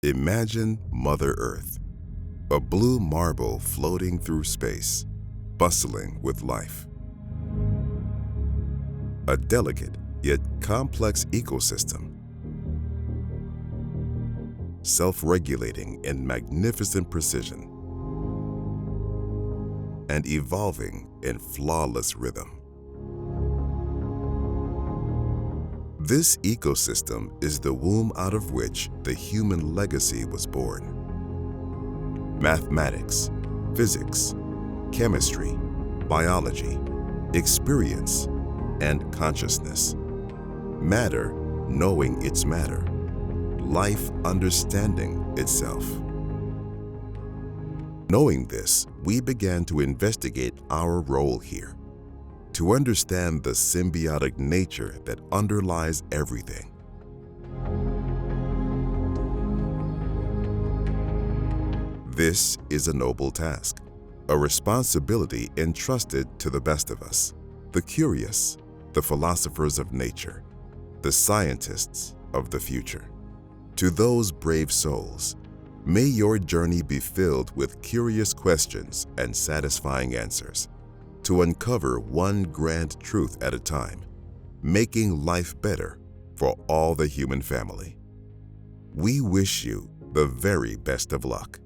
Imagine Mother Earth, a blue marble floating through space, bustling with life. A delicate yet complex ecosystem, self-regulating in magnificent precision and evolving in flawless rhythm. This ecosystem is the womb out of which the human legacy was born. Mathematics, physics, chemistry, biology, experience, and consciousness. Matter knowing its matter. Life understanding itself. Knowing this, we began to investigate our role here, to understand the symbiotic nature that underlies everything. This is a noble task, a responsibility entrusted to the best of us, the curious, the philosophers of nature, the scientists of the future. To those brave souls, may your journey be filled with curious questions and satisfying answers, to uncover one grand truth at a time, making life better for all the human family. We wish you the very best of luck.